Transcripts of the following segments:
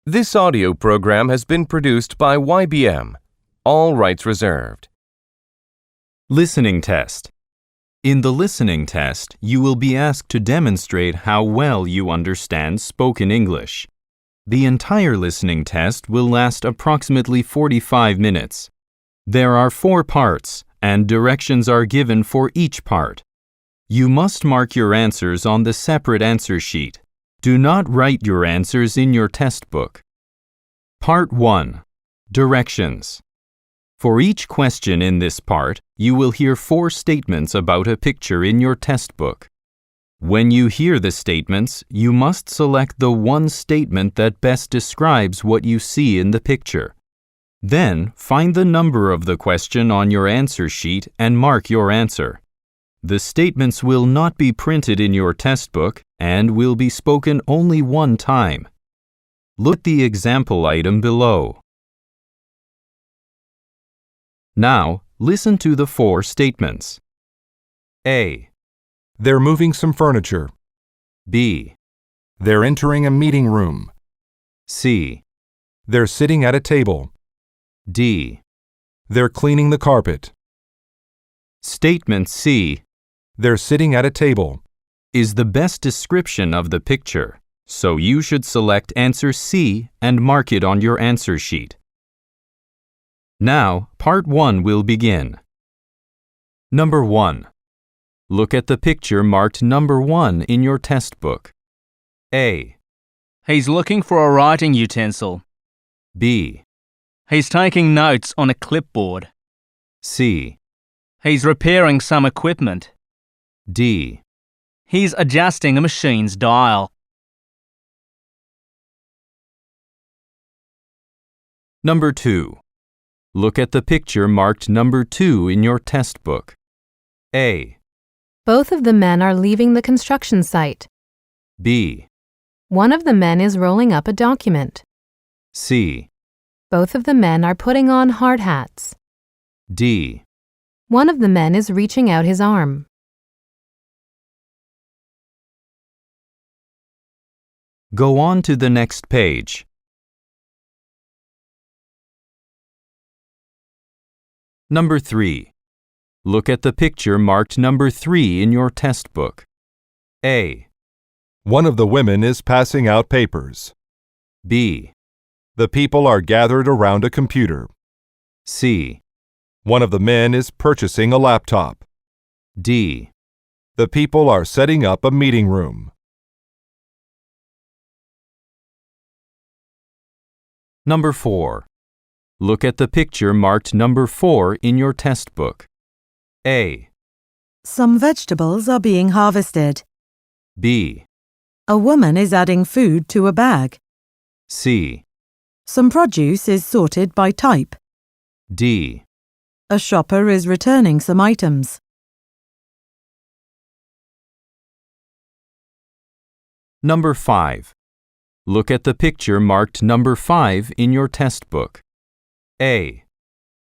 This audio program has been produced by YBM. All rights reserved. Listening test. In the listening test, you will be asked to demonstrate how well you understand spoken English. The entire listening test will last approximately 45 minutes. There are 4 parts, and directions are given for each part. You must mark your answers on the separate answer sheet. Do not write your answers in your test book. Part 1. Directions. For each question in this part, you will hear 4 statements about a picture in your test book. When you hear the statements, you must select the one statement that best describes what you see in the picture. Then, find the number of the question on your answer sheet and mark your answer. The statements will not be printed in your test book and will be spoken only one time. Look at the example item below. Now, listen to the 4 statements. A. They're moving some furniture. B. They're entering a meeting room. C. They're sitting at a table. D. They're cleaning the carpet. Statement C. They're sitting at a table. Is the best description of the picture, so you should select answer C and mark it on your answer sheet. Now, part 1 will begin. Number 1. Look at the picture marked number 1 in your test book. A. He's looking for a writing utensil. B. He's taking notes on a clipboard. C. He's repairing some equipment. D. He's adjusting a machine's dial. Number 2. Look at the picture marked number 2 in your test book. A. Both of the men are leaving the construction site. B. One of the men is rolling up a document. C. Both of the men are putting on hard hats. D. One of the men is reaching out his arm. Go on to the next page. Number 3. Look at the picture marked number 3 in your test book. A. One of the women is passing out papers. B. The people are gathered around a computer. C. One of the men is purchasing a laptop. D. The people are setting up a meeting room. Number 4. Look at the picture marked number 4 in your test book. A. Some vegetables are being harvested. B. A woman is adding food to a bag. C. Some produce is sorted by type. D. A shopper is returning some items. Number 5. Look at the picture marked number 5 in your test book. A.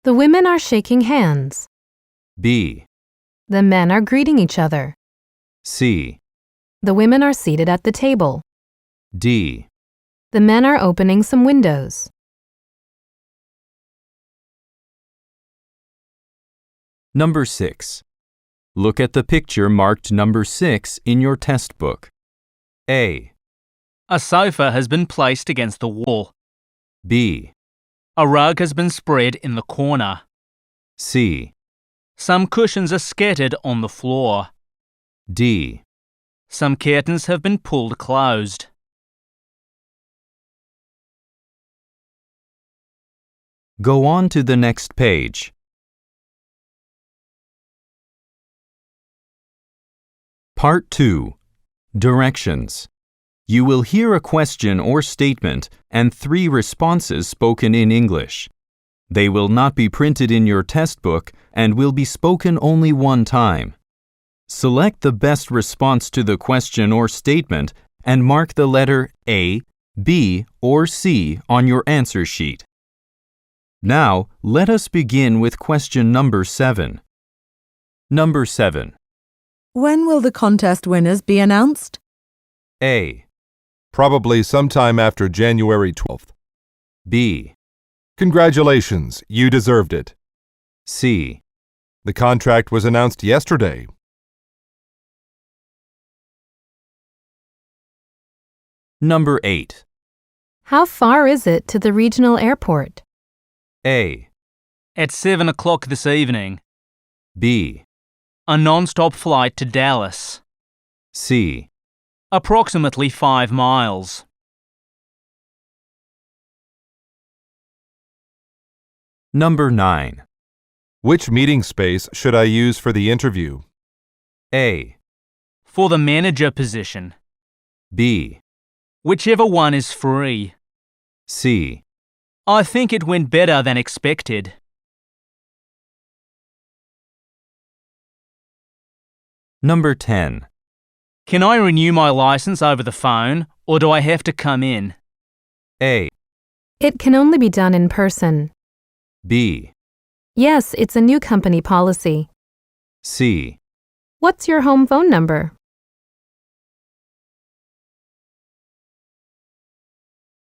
The women are shaking hands. B. The men are greeting each other. C. The women are seated at the table. D. The men are opening some windows. Number 6. Look at the picture marked number 6 in your test book. A. A sofa has been placed against the wall. B. A rug has been spread in the corner. C. Some cushions are scattered on the floor. D. Some curtains have been pulled closed. Go on to the next page. Part 2. Directions. You will hear a question or statement and 3 responses spoken in English. They will not be printed in your test book and will be spoken only one time. Select the best response to the question or statement and mark the letter A, B, or C on your answer sheet. Now, let us begin with question number 7. Number 7. When will the contest winners be announced? A. Probably sometime after January 12th. B. Congratulations, you deserved it. C. The contract was announced yesterday. Number 8. How far is it to the regional airport? A. At 7 o'clock this evening. B. A non-stop flight to Dallas. C. Approximately 5 miles. Number 9. Which meeting space should I use for the interview? A. For the manager position. B. Whichever one is free. C. I think it went better than expected. Number 10. Can I renew my license over the phone, or do I have to come in? A. It can only be done in person. B. Yes, it's a new company policy. C. What's your home phone number?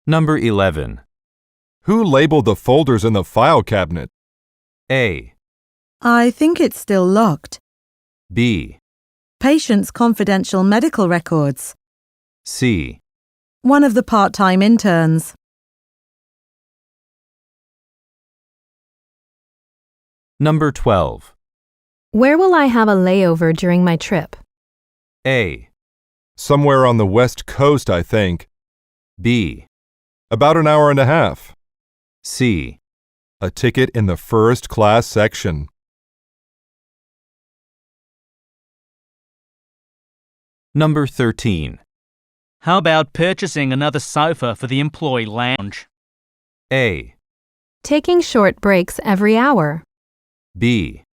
Number 11. Who labeled the folders in the file cabinet? A. I think it's still locked. B. Patient's confidential medical records. C. One of the part-time interns. Number 12. Where will I have a layover during my trip? A. Somewhere on the West Coast, I think. B. About an hour and a half. C. A ticket in the first class section. Number 13. How about purchasing another sofa for the employee lounge? A. Taking short breaks every hour. B.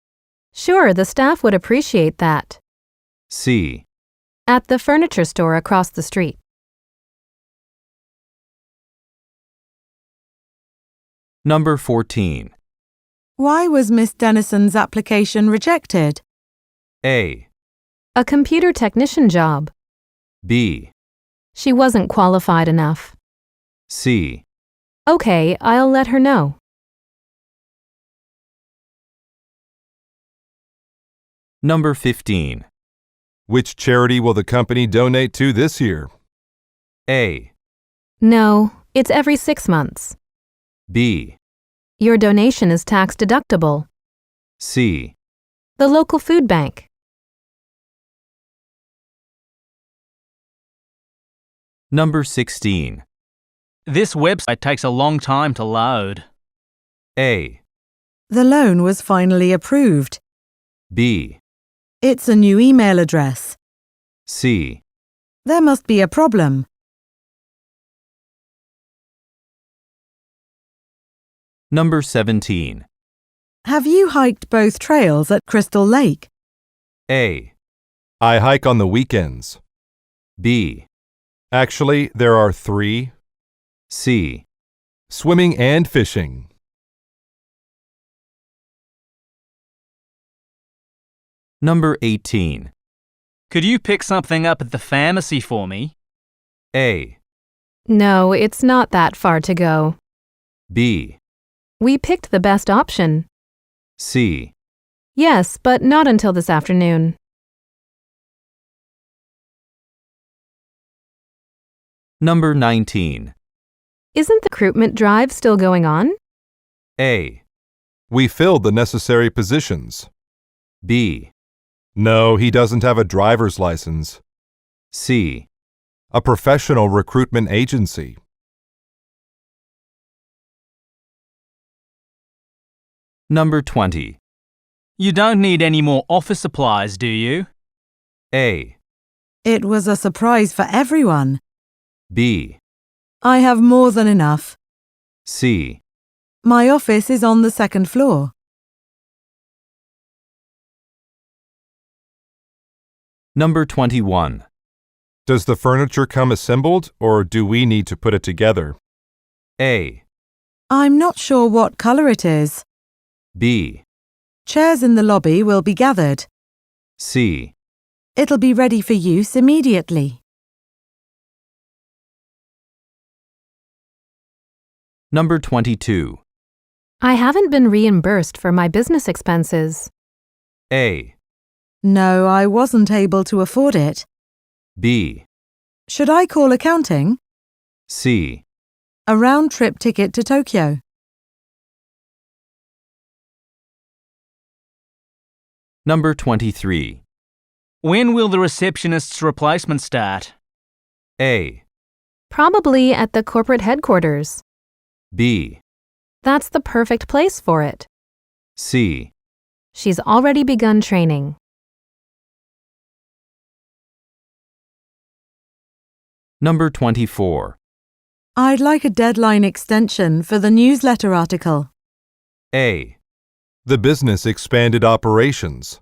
Sure, the staff would appreciate that. C. At the furniture store across the street. Number 14. Why was Miss Denison's application rejected? A. A computer technician job. B. She wasn't qualified enough. C. Okay, I'll let her know. Number 15. Which charity will the company donate to this year? A. No, it's every 6 months. B. Your donation is tax deductible. C. The local food bank. Number 16. This website takes a long time to load. A. The loan was finally approved. B. It's a new email address. C. There must be a problem. Number 17. Have you hiked both trails at Crystal Lake? A. I hike on the weekends. B. Actually, there are 3. C. Swimming and fishing. Number 18. Could you pick something up at the pharmacy for me? A. No, it's not that far to go. B. We picked the best option. C. Yes, but not until this afternoon. Number 19. Isn't the recruitment drive still going on? A. We filled the necessary positions. B. No, he doesn't have a driver's license. C. A professional recruitment agency. Number 20. You don't need any more office supplies, do you? A. It was a surprise for everyone. B. I have more than enough. C. My office is on the 2nd floor. Number 21. Does the furniture come assembled, or do we need to put it together? A. I'm not sure what color it is. B. Chairs in the lobby will be gathered. C. It'll be ready for use immediately. Number 22. I haven't been reimbursed for my business expenses. A. No, I wasn't able to afford it. B. Should I call accounting? C. A round-trip ticket to Tokyo. Number 23. When will the receptionist's replacement start? A. Probably at the corporate headquarters. B. That's the perfect place for it. C. She's already begun training. Number 24. I'd like a deadline extension for the newsletter article. A. The business expanded operations.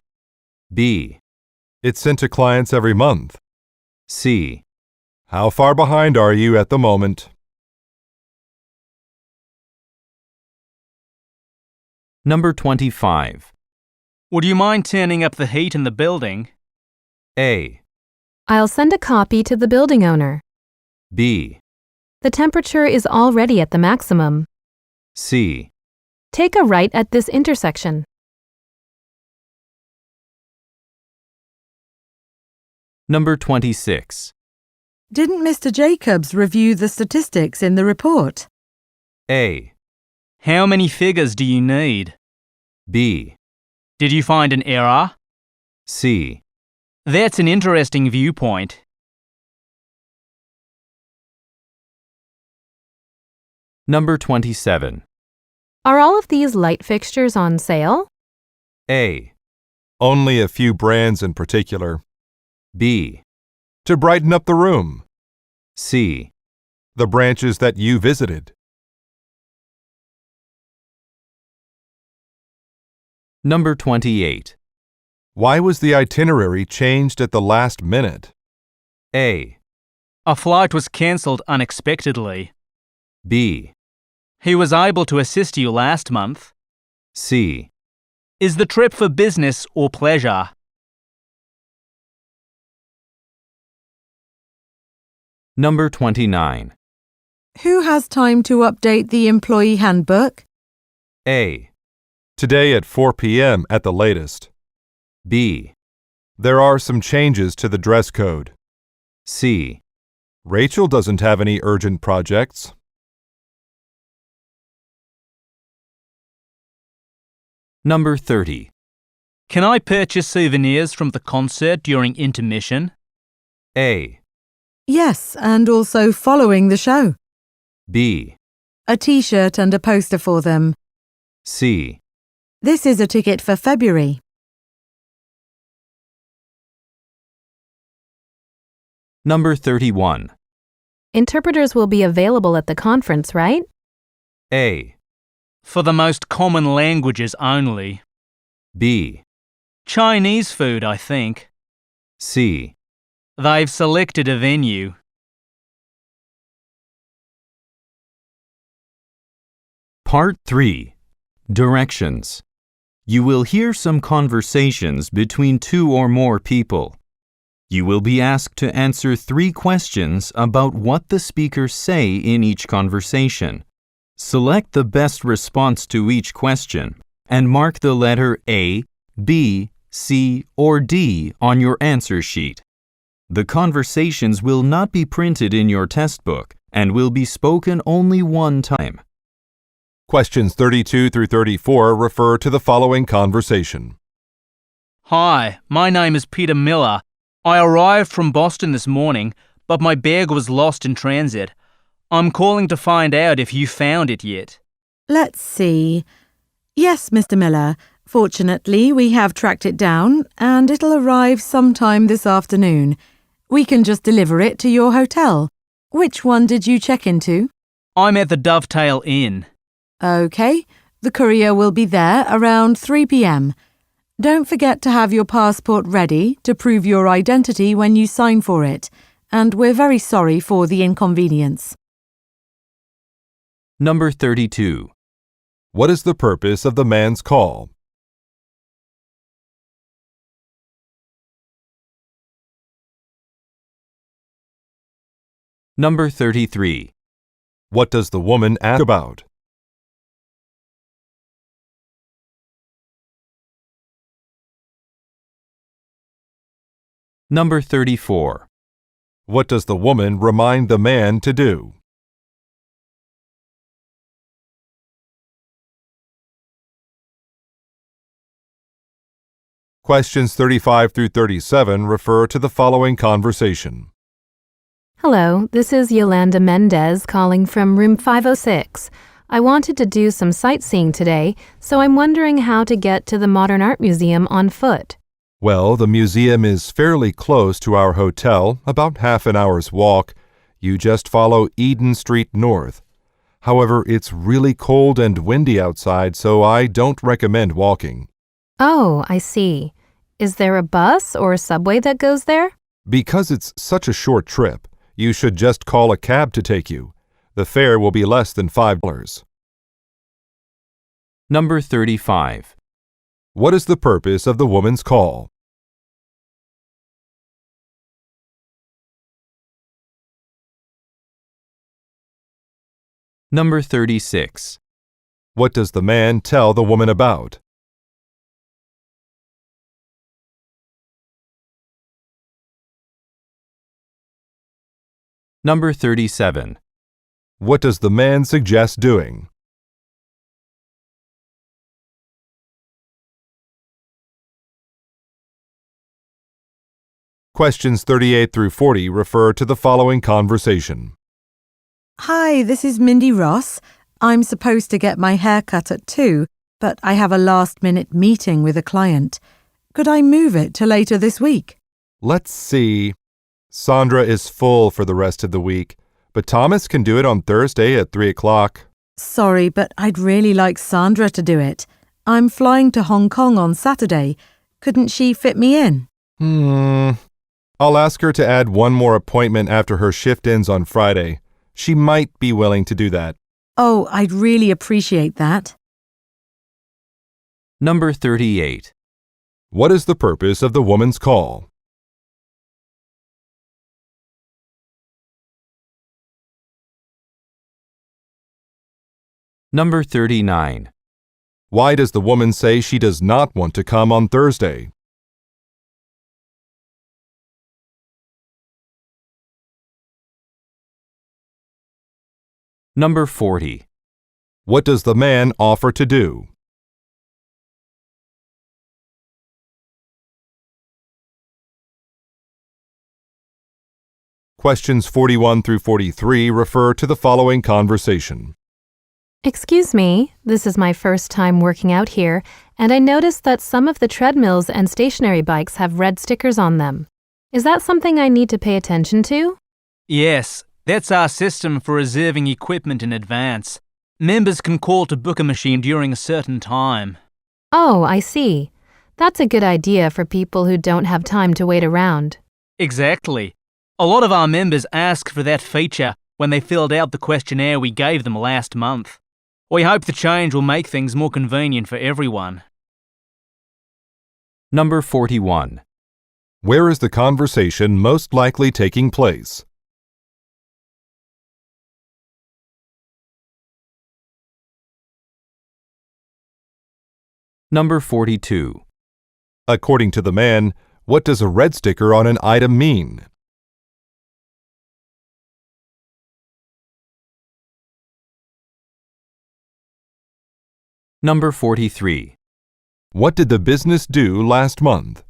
B. It's sent to clients every month. C. How far behind are you at the moment? Number 25. Would you mind turning up the heat in the building? A. I'll send a copy to the building owner. B. The temperature is already at the maximum. C. Take a right at this intersection. Number 26. Didn't Mr. Jacobs review the statistics in the report? A. How many figures do you need? B. Did you find an error? C. That's an interesting viewpoint. Number 27. Are all of these light fixtures on sale? A. Only a few brands in particular. B. To brighten up the room. C. The branches that you visited. Number 28. Why was the itinerary changed at the last minute? A. A flight was cancelled unexpectedly. B. He was able to assist you last month. C. Is the trip for business or pleasure? Number 29. Who has time to update the employee handbook? A. Today at 4 p.m. at the latest. B. There are some changes to the dress code. C. Rachel doesn't have any urgent projects. Number 30. Can I purchase souvenirs from the concert during intermission? A. Yes, and also following the show. B. A t-shirt and a poster for them. C. This is a ticket for February. Number 31. Interpreters will be available at the conference, right? A. For the most common languages only. B. Chinese food, I think. C. They've selected a venue. Part 3. Directions. You will hear some conversations between two or more people. You will be asked to answer 3 questions about what the speakers say in each conversation. Select the best response to each question and mark the letter A, B, C, or D on your answer sheet. The conversations will not be printed in your test book and will be spoken only one time. Questions 32 through 34 refer to the following conversation. Hi, my name is Peter Miller. I arrived from Boston this morning, but my bag was lost in transit. I'm calling to find out if you found it yet. Let's see. Yes, Mr. Miller. Fortunately, we have tracked it down, and it'll arrive sometime this afternoon. We can just deliver it to your hotel. Which one did you check into? I'm at the Dovetail Inn. Okay, the courier will be there around 3 p.m. Don't forget to have your passport ready to prove your identity when you sign for it, and we're very sorry for the inconvenience. Number 32. What is the purpose of the man's call? Number 33. What does the woman ask about? Number 34. What does the woman remind the man to do? Questions 35 through 37 refer to the following conversation. Hello, this is Yolanda Mendez calling from room 506. I wanted to do some sightseeing today, so I'm wondering how to get to the Modern Art Museum on foot. Well, the museum is fairly close to our hotel, about half an hour's walk. You just follow Eden Street North. However, it's really cold and windy outside, so I don't recommend walking. Oh, I see. Is there a bus or subway that goes there? Because it's such a short trip, you should just call a cab to take you. The fare will be less than $5. Number 35. What is the purpose of the woman's call? Number 36. What does the man tell the woman about? Number 37. What does the man suggest doing? Questions 38 through 40 refer to the following conversation. Hi, this is Mindy Ross. I'm supposed to get my hair cut at 2, but I have a last-minute meeting with a client. Could I move it to later this week? Let's see. Sandra is full for the rest of the week, but Thomas can do it on Thursday at 3 o'clock. Sorry, but I'd really like Sandra to do it. I'm flying to Hong Kong on Saturday. Couldn't she fit me in? I'll ask her to add one more appointment after her shift ends on Friday. She might be willing to do that. Oh, I'd really appreciate that. Number 38. What is the purpose of the woman's call? Number 39. Why does the woman say she does not want to come on Thursday? Number 40. What does the man offer to do? Questions 41 through 43 refer to the following conversation. Excuse me, this is my first time working out here, and I noticed that some of the treadmills and stationary bikes have red stickers on them. Is that something I need to pay attention to? Yes, that's our system for reserving equipment in advance. Members can call to book a machine during a certain time. Oh, I see. That's a good idea for people who don't have time to wait around. Exactly. A lot of our members asked for that feature when they filled out the questionnaire we gave them last month. We hope the change will make things more convenient for everyone. Number 41. Where is the conversation most likely taking place? Number 42. According to the man, what does a red sticker on an item mean? Number 43. What did the business do last month?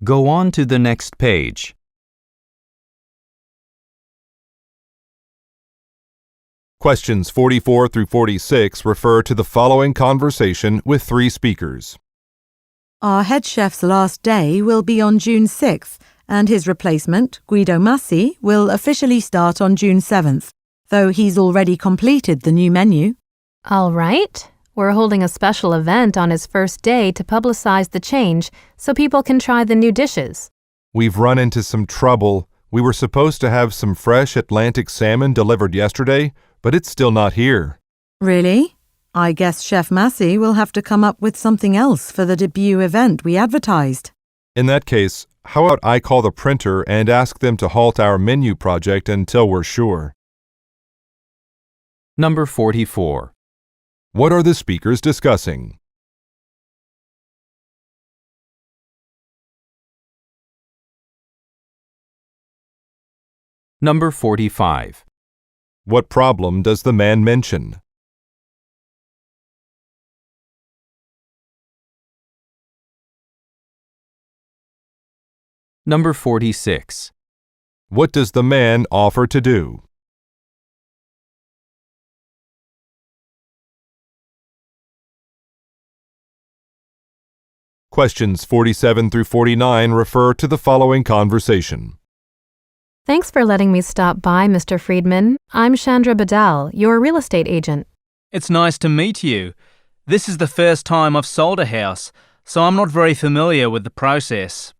Go on to the next page. Questions 44 through 46 refer to the following conversation with 3 speakers. Our head chef's last day will be on June 6th, and his replacement, Guido Massi, will officially start on June 7th, though he's already completed the new menu. All right. We're holding a special event on his first day to publicize the change so people can try the new dishes. We've run into some trouble. We were supposed to have some fresh Atlantic salmon delivered yesterday, but it's still not here. Really? I guess Chef Massi will have to come up with something else for the debut event we advertised. In that case, how about I call the printer and ask them to halt our menu project until we're sure? Number 44. What are the speakers discussing? Number 45. What problem does the man mention? Number 46. What does the man offer to do? Questions 47 through 49 refer to the following conversation. Thanks for letting me stop by, Mr. Friedman. I'm Chandra Badal, your real estate agent. It's nice to meet you. This is the first time I've sold a house, so I'm not very familiar with the process.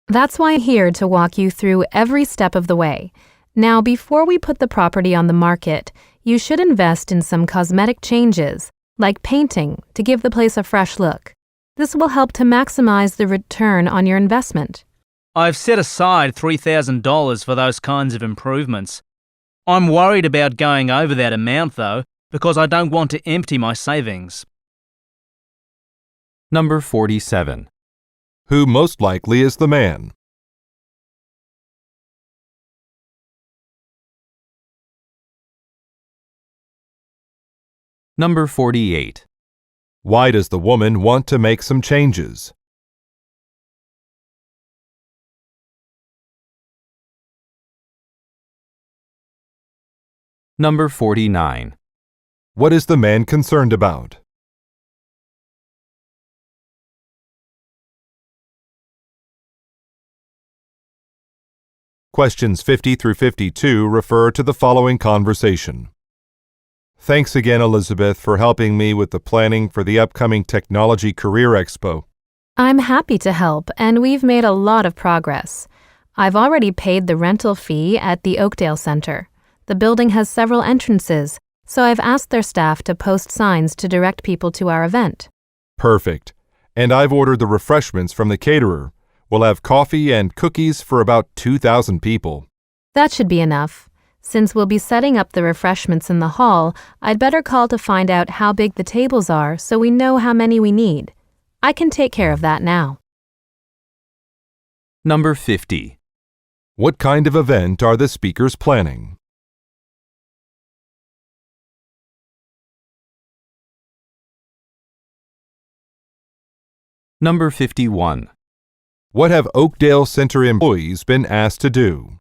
That's why I'm here to walk you through every step of the way. Now, before we put the property on the market, you should invest in some cosmetic changes, like painting, to give the place a fresh look. This will help to maximize the return on your investment. I've set aside $3,000 for those kinds of improvements. I'm worried about going over that amount, though, because I don't want to empty my savings. Number 47. Who most likely is the man? Number 48. Why does the woman want to make some changes? Number 49. What is the man concerned about? Questions 50 through 52 refer to the following conversation. Thanks again, Elizabeth, for helping me with the planning for the upcoming Technology Career Expo. I'm happy to help, and we've made a lot of progress. I've already paid the rental fee at the Oakdale Center. The building has several entrances, so I've asked their staff to post signs to direct people to our event. Perfect. And I've ordered the refreshments from the caterer. We'll have coffee and cookies for about 2,000 people. That should be enough. Since we'll be setting up the refreshments in the hall, I'd better call to find out how big the tables are so we know how many we need. I can take care of that now. Number 50. What kind of event are the speakers planning? Number 51. What have Oakdale Center employees been asked to do?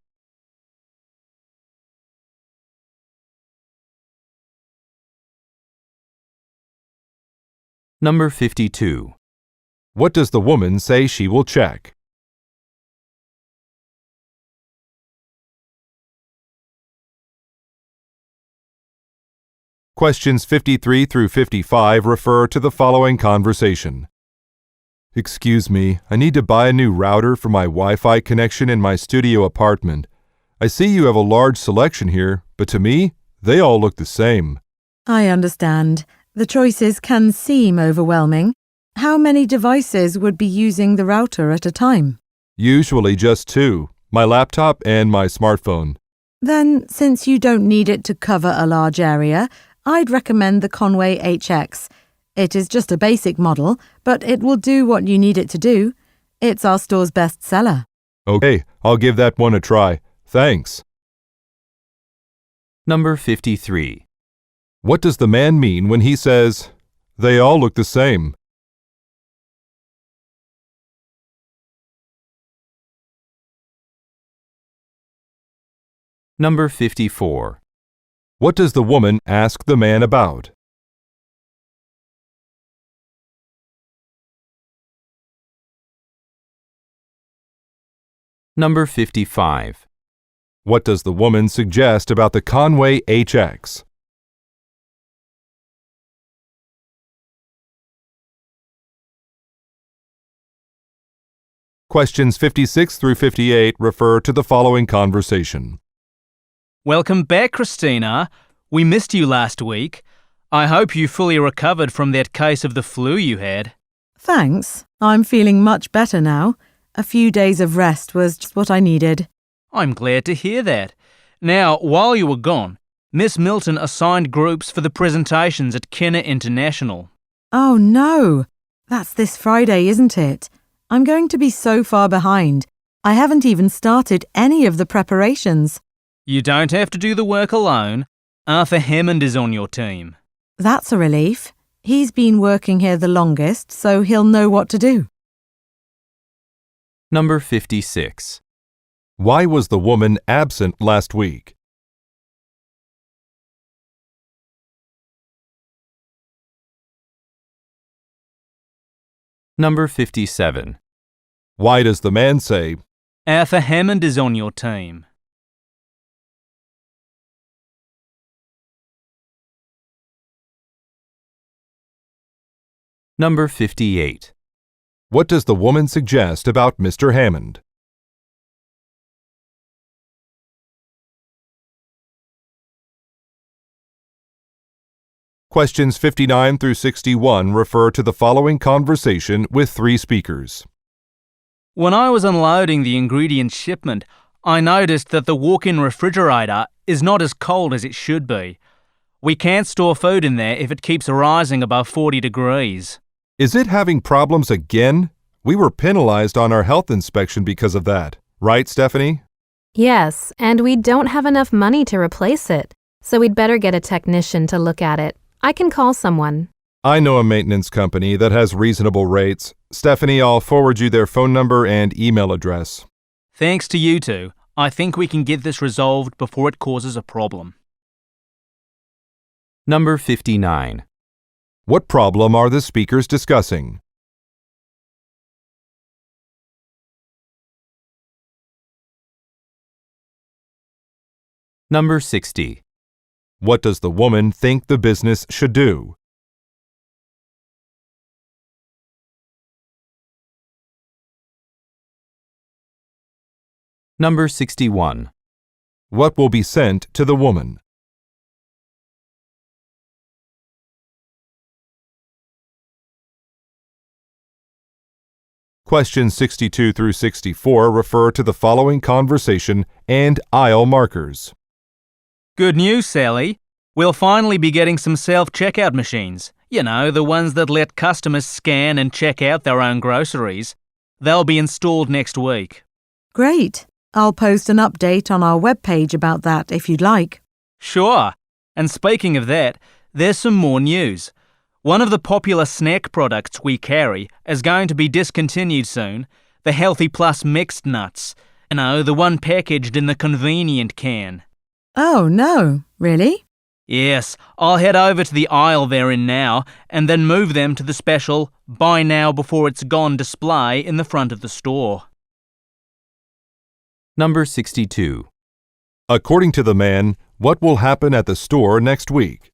Number 52. What does the woman say she will check? Questions 53 through 55 refer to the following conversation. Excuse me, I need to buy a new router for my Wi-Fi connection in my studio apartment. I see you have a large selection here, but to me, they all look the same. I understand. The choices can seem overwhelming. How many devices would be using the router at a time? Usually just two, my laptop and my smartphone. Then, since you don't need it to cover a large area, I'd recommend the Conway HX. It is just a basic model, but it will do what you need it to do. It's our store's best seller. Okay, I'll give that one a try. Thanks. Number 53. What does the man mean when he says, "They all look the same"? Number 54. What does the woman ask the man about? Number 55. What does the woman suggest about the Conway HX? Questions 56 through 58 refer to the following conversation. Welcome back, Christina. We missed you last week. I hope you fully recovered from that case of the flu you had. Thanks. I'm feeling much better now. A few days of rest was just what I needed. I'm glad to hear that. Now, while you were gone, Miss Milton assigned groups for the presentations at Kenner International. Oh no! That's this Friday, isn't it? I'm going to be so far behind. I haven't even started any of the preparations. You don't have to do the work alone. Arthur Hammond is on your team. That's a relief. He's been working here the longest, so he'll know what to do. Number 56. Why was the woman absent last week? Number 57. Why does the man say, Arthur Hammond is on your team. Number 58. what does the woman suggest about Mr. Hammond? Questions 59 through 61 refer to the following conversation with three speakers. When I was unloading the ingredient shipment, I noticed that the walk-in refrigerator is not as cold as it should be. We can't store food in there if it keeps rising above 40 degrees. Is it having problems again? We were penalized on our health inspection because of that. Right, Stephanie? Yes, and we don't have enough money to replace it, so we'd better get a technician to look at it. I can call someone. I know a maintenance company that has reasonable rates. Stephanie, I'll forward you their phone number and email address. Thanks to you two, I think we can get this resolved before it causes a problem. Number 59. What problem are the speakers discussing? Number 60. What does the woman think the business should do? Number 61. What will be sent to the woman? Questions 62 through 64 refer to the following conversation and aisle markers. Good news, Sally. We'll finally be getting some self-checkout machines. You know, the ones that let customers scan and check out their own groceries. They'll be installed next week. Great. I'll post an update on our webpage about that if you'd like. Sure. And speaking of that, there's some more news. One of the popular snack products we carry is going to be discontinued soon. The Healthy Plus mixed nuts. You know, the one packaged in the convenient can. Oh, no. Really? Yes, I'll head over to the aisle they're in now and then move them to the special Buy Now Before It's Gone display in the front of the store. Number 62. According to the man, what will happen at the store next week?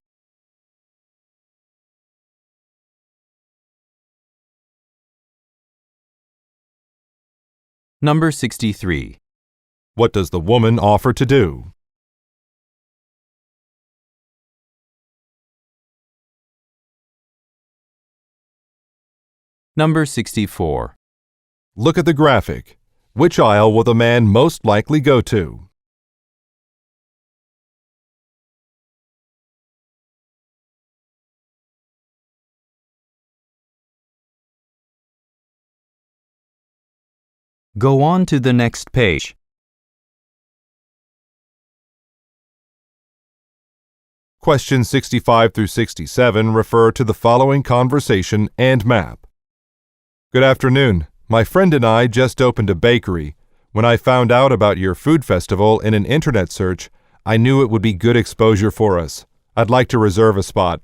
Number 63. What does the woman offer to do? Number 64. Look at the graphic. Which aisle will the man most likely go to? Go on to the next page. Questions 65 through 67 refer to the following conversation and map. Good afternoon. My friend and I just opened a bakery. When I found out about your food festival in an internet search, I knew it would be good exposure for us. I'd like to reserve a spot.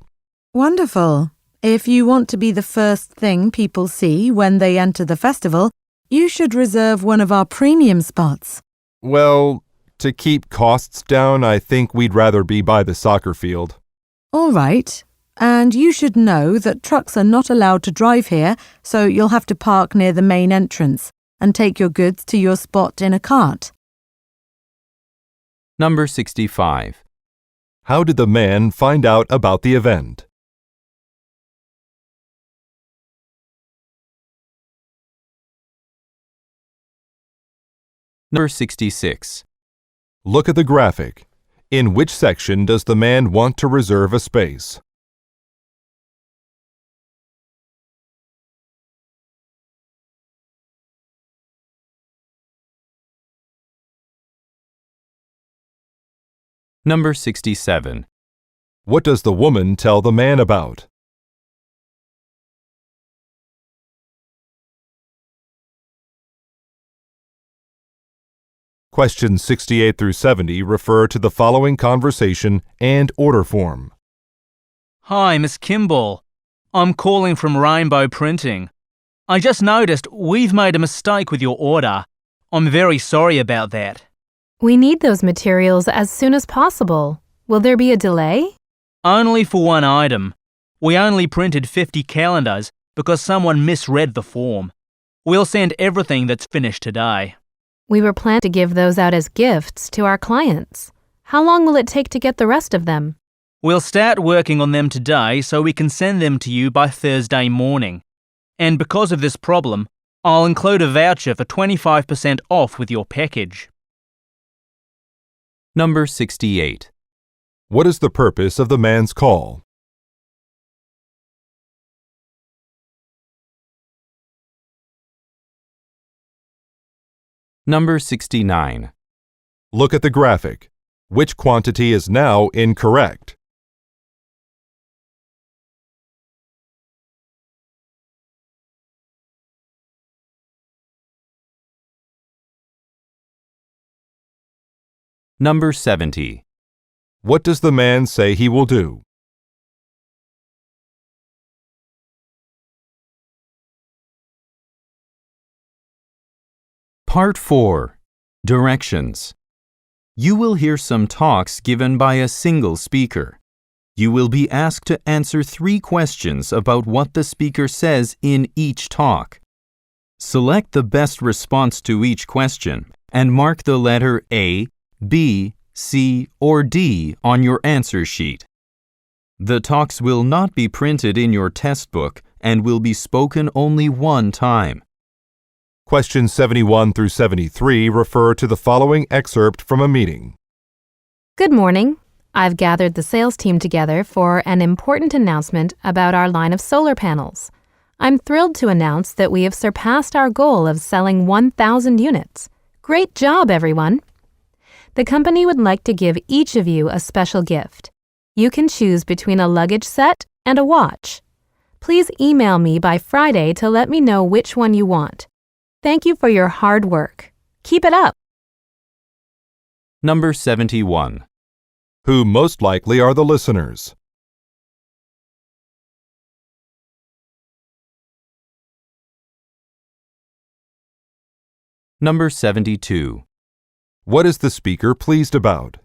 Wonderful. If you want to be the first thing people see when they enter the festival, you should reserve one of our premium spots. Well, to keep costs down, I think we'd rather be by the soccer field. All right. And you should know that trucks are not allowed to drive here, so you'll have to park near the main entrance and take your goods to your spot in a cart. Number 65. How did the man find out about the event? Number 66. Look at the graphic. In which section does the man want to reserve a space? Number 67. What does the woman tell the man about? Questions 68 through 70 refer to the following conversation and order form. Hi, Miss Kimball. I'm calling from Rainbow Printing. I just noticed we've made a mistake with your order. I'm very sorry about that. We need those materials as soon as possible. Will there be a delay? Only for one item. We only printed 50 calendars because someone misread the form. We'll send everything that's finished today. We were planning to give those out as gifts to our clients. How long will it take to get the rest of them? We'll start working on them today so we can send them to you by Thursday morning. And because of this problem, I'll include a voucher for 25% off with your package. Number 68. What is the purpose of the man's call? Number 69. Look at the graphic. Which quantity is now incorrect? Number 70. What does the man say he will do? Part 4. Directions. You will hear some talks given by a single speaker. You will be asked to answer 3 questions about what the speaker says in each talk. Select the best response to each question and mark the letter A, B, C, or D on your answer sheet. The talks will not be printed in your test book and will be spoken only one time. Questions 71 through 73 refer to the following excerpt from a meeting. Good morning. I've gathered the sales team together for an important announcement about our line of solar panels. I'm thrilled to announce that we have surpassed our goal of selling 1,000 units. Great job, everyone! The company would like to give each of you a special gift. You can choose between a luggage set and a watch. Please email me by Friday to let me know which one you want. Thank you for your hard work. Keep it up. Number 71. Who most likely are the listeners? Number 72. What is the speaker pleased about?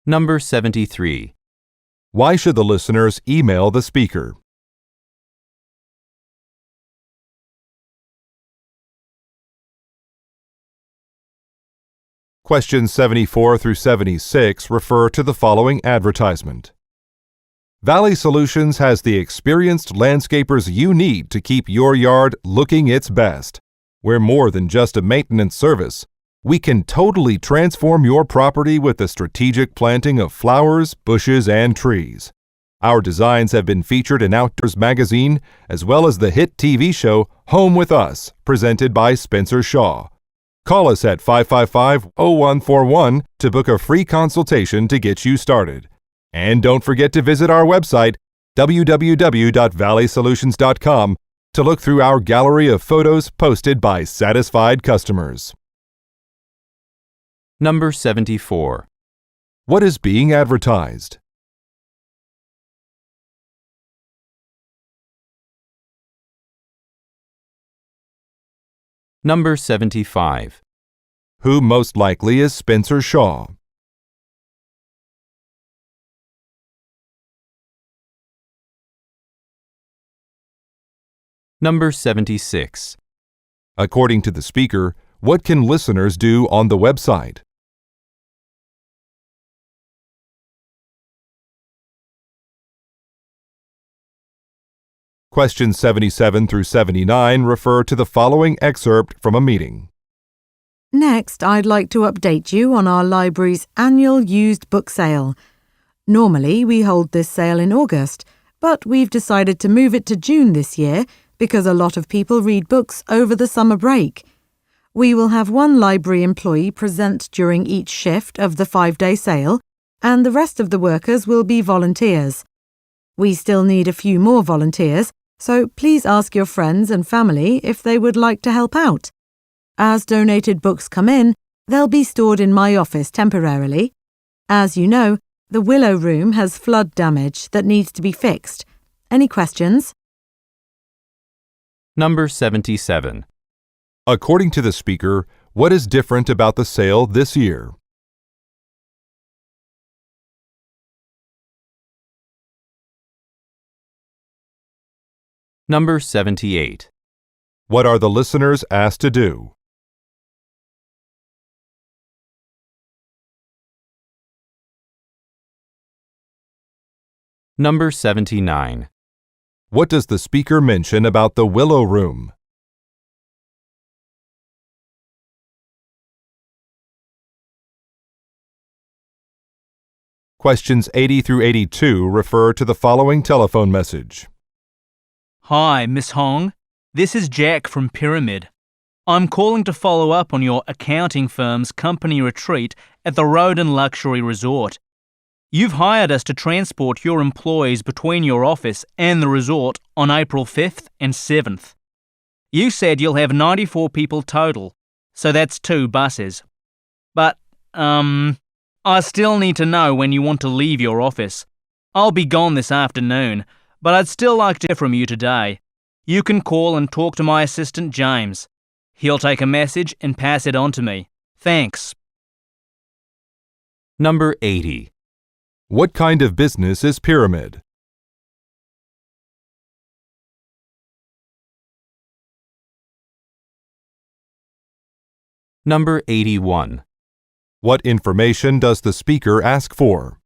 Number 73. Why should the listeners email the speaker? Questions 74 through 76 refer to the following advertisement. Valley Solutions has the experienced landscapers you need to keep your yard looking its best. We're more than just a maintenance service. We can totally transform your property with the strategic planting of flowers, bushes, and trees. Our designs have been featured in Outdoors magazine, as well as the hit TV show Home with Us, presented by Spencer Shaw. Call us at 555-0141 to book a free consultation to get you started. And don't forget to visit our website, www.valleysolutions.com, to look through our gallery of photos posted by satisfied customers. Number 74. What is being advertised? Number 75. Who most likely is Spencer Shaw? Number 76. According to the speaker, what can listeners do on the website? Questions 77 through 79 refer to the following excerpt from a meeting. Next, I'd like to update you on our library's annual used book sale. Normally, we hold this sale in August, but we've decided to move it to June this year because a lot of people read books over the summer break. We will have one library employee present during each shift of the 5-day sale, and the rest of the workers will be volunteers. We still need a few more volunteers, so please ask your friends and family if they would like to help out. As donated books come in, they'll be stored in my office temporarily. As you know, the Willow Room has flood damage that needs to be fixed. Any questions? Number 77. According to the speaker, what is different about the sale this year? Number 78. What are the listeners asked to do? Number 79. What does the speaker mention about the Willow Room? Questions 80 through 82 refer to the following telephone message. Hi, Miss Hong. This is Jack from Pyramid. I'm calling to follow up on your accounting firm's company retreat at the Roden Luxury Resort. You've hired us to transport your employees between your office and the resort on April 5th and 7th. You said you'll have 94 people total, so that's 2 buses. But, I still need to know when you want to leave your office. I'll be gone this afternoon, but I'd still like to hear from you today. You can call and talk to my assistant James. He'll take a message and pass it on to me. Thanks. Number 80. What kind of business is Pyramid? Number 81. What information does the speaker ask for?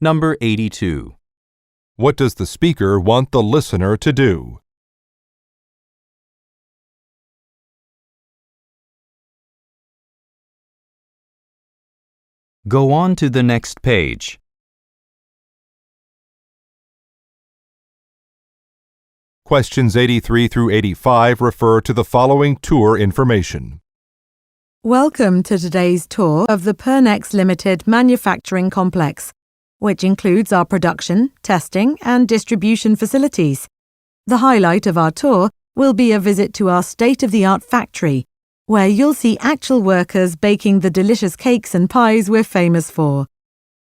Number 82. What does the speaker want the listener to do? Go on to the next page. Questions 83 through 85 refer to the following tour information. Welcome to today's tour of the Pernex Limited Manufacturing Complex, which includes our production, testing and distribution facilities. The highlight of our tour will be a visit to our state-of-the-art factory, where you'll see actual workers baking the delicious cakes and pies we're famous for.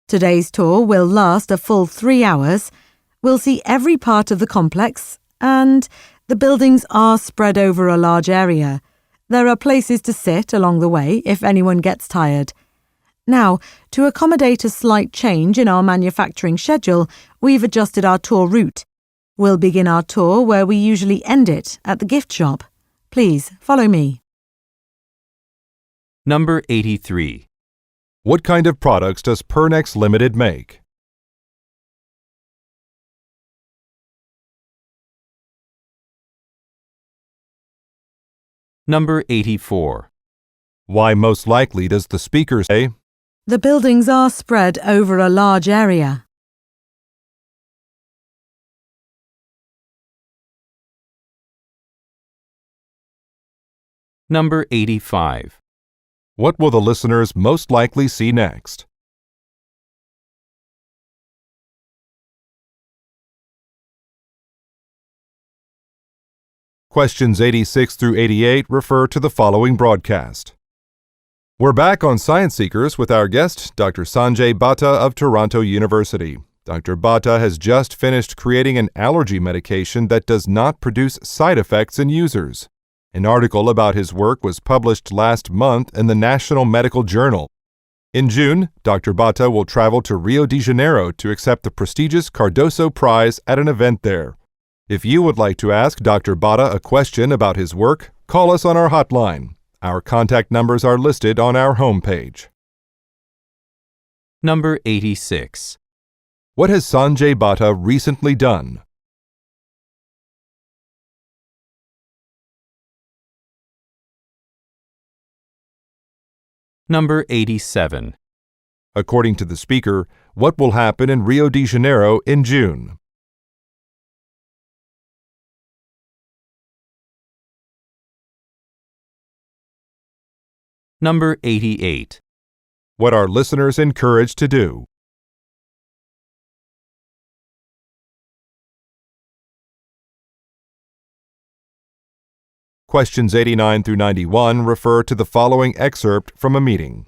Today's tour will last a full 3 hours. We'll see every part of the complex, and the buildings are spread over a large area. There are places to sit along the way if anyone gets tired. Now, to accommodate a slight change in our manufacturing schedule, we've adjusted our tour route. We'll begin our tour where we usually end it, at the gift shop. Please, follow me. Number 83. What kind of products does Pernex Limited make? Number 84. Why most likely does the speaker say? The buildings are spread over a large area. Number 85. What will the listeners most likely see next? Questions 86 through 88 refer to the following broadcast. We're back on Science Seekers with our guest, Dr. Sanjay Bhatta of Toronto University. Dr. Bhatta has just finished creating an allergy medication that does not produce side effects in users. An article about his work was published last month in the National Medical Journal. In June, Dr. Bhatta will travel to Rio de Janeiro to accept the prestigious Cardoso Prize at an event there. If you would like to ask Dr. Bhatta a question about his work, call us on our hotline. Our contact numbers are listed on our homepage. Number 86. What has Sanjay Bhatta recently done? Number 87. According to the speaker, what will happen in Rio de Janeiro in June? Number 88. What are listeners encouraged to do? Questions 89 through 91 refer to the following excerpt from a meeting.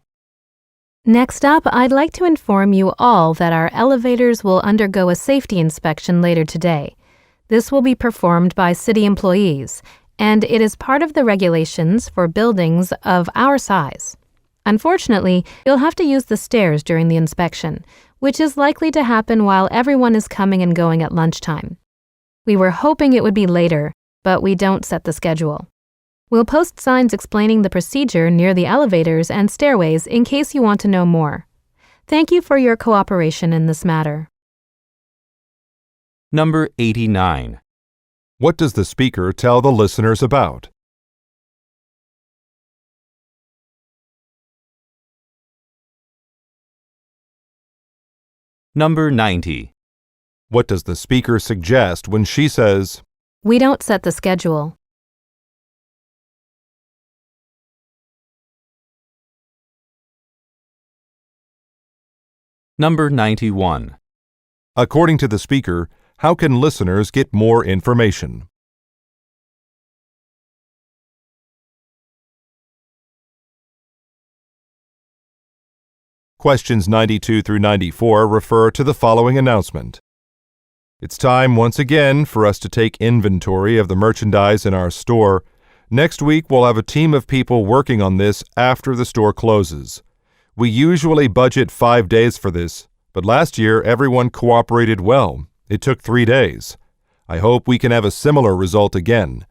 Next up, I'd like to inform you all that our elevators will undergo a safety inspection later today. This will be performed by city employees, and it is part of the regulations for buildings of our size. Unfortunately, you'll have to use the stairs during the inspection, which is likely to happen while everyone is coming and going at lunchtime. We were hoping it would be later, but we don't set the schedule. We'll post signs explaining the procedure near the elevators and stairways in case you want to know more. Thank you for your cooperation in this matter. Number 89. What does the speaker tell the listeners about? Number 90. What does the speaker suggest when she says, We don't set the schedule. Number 91. according to the speaker, how can listeners get more information? Questions 92 through 94 refer to the following announcement. It's time once again for us to take inventory of the merchandise in our store. Next week, we'll have a team of people working on this after the store closes. We usually budget 5 days for this, but last year everyone cooperated well. It took 3 days. I hope we can have a similar result again.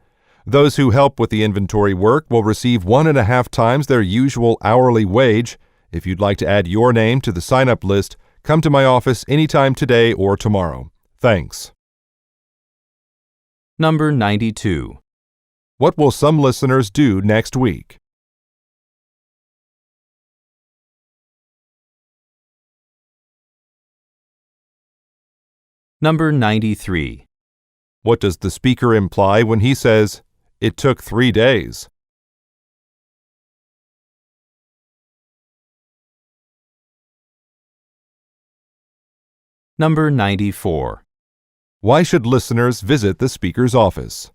Those who help with the inventory work will receive 1.5 times their usual hourly wage. If you'd like to add your name to the sign-up list, come to my office anytime today or tomorrow. Thanks. Number 92. What will some listeners do next week? Number 93. What does the speaker imply when he says, "It took 3 days"? Number 94. Why should listeners visit the speaker's office?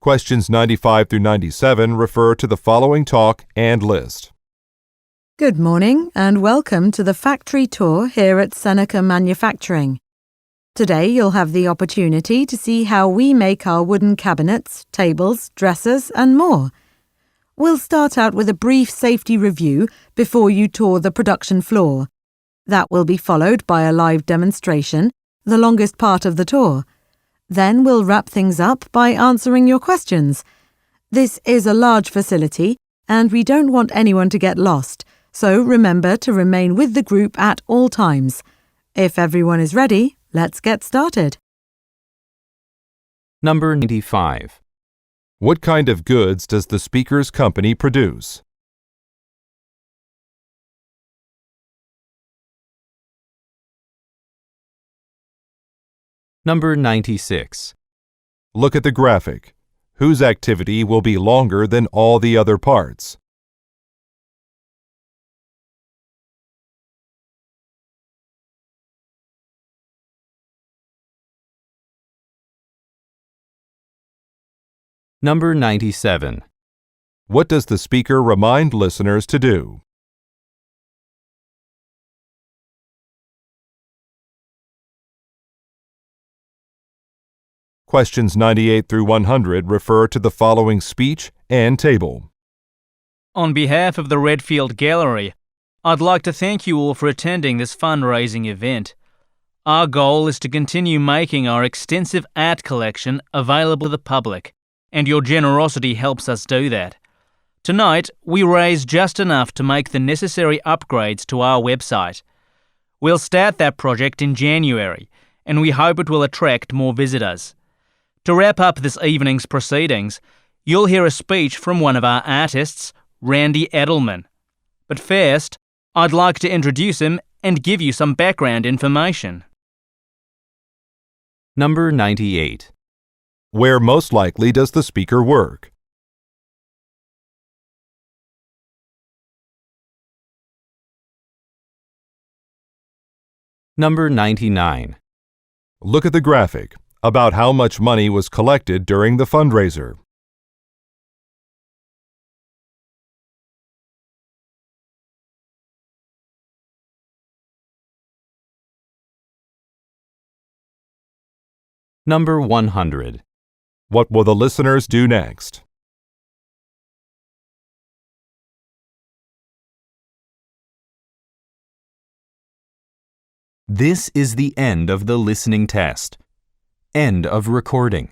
Questions 95 through 97 refer to the following talk and list. Good morning and welcome to the factory tour here at Seneca Manufacturing. Today you'll have the opportunity to see how we make our wooden cabinets, tables, dressers and more. We'll start out with a brief safety review before you tour the production floor. That will be followed by a live demonstration, the longest part of the tour. Then we'll wrap things up by answering your questions. This is a large facility and we don't want anyone to get lost, so remember to remain with the group at all times. If everyone is ready, let's get started. Number 95. What kind of goods does the speaker's company produce? Number 96. Look at the graphic. Whose activity will be longer than all the other parts? Number 97. What does the speaker remind listeners to do? Questions 98 through 100 refer to the following speech and table. On behalf of the Redfield Gallery, I'd like to thank you all for attending this fundraising event. Our goal is to continue making our extensive art collection available to the public, and your generosity helps us do that. Tonight, we raised just enough to make the necessary upgrades to our website. We'll start that project in January, and we hope it will attract more visitors. To wrap up this evening's proceedings, you'll hear a speech from one of our artists, Randy Edelman. But first, I'd like to introduce him and give you some background information. Number 98. Where most likely does the speaker work? Number 99. Look at the graphic about how much money was collected during the fundraiser. Number 100. What will the listeners do next? This is the end of the listening test. End of recording.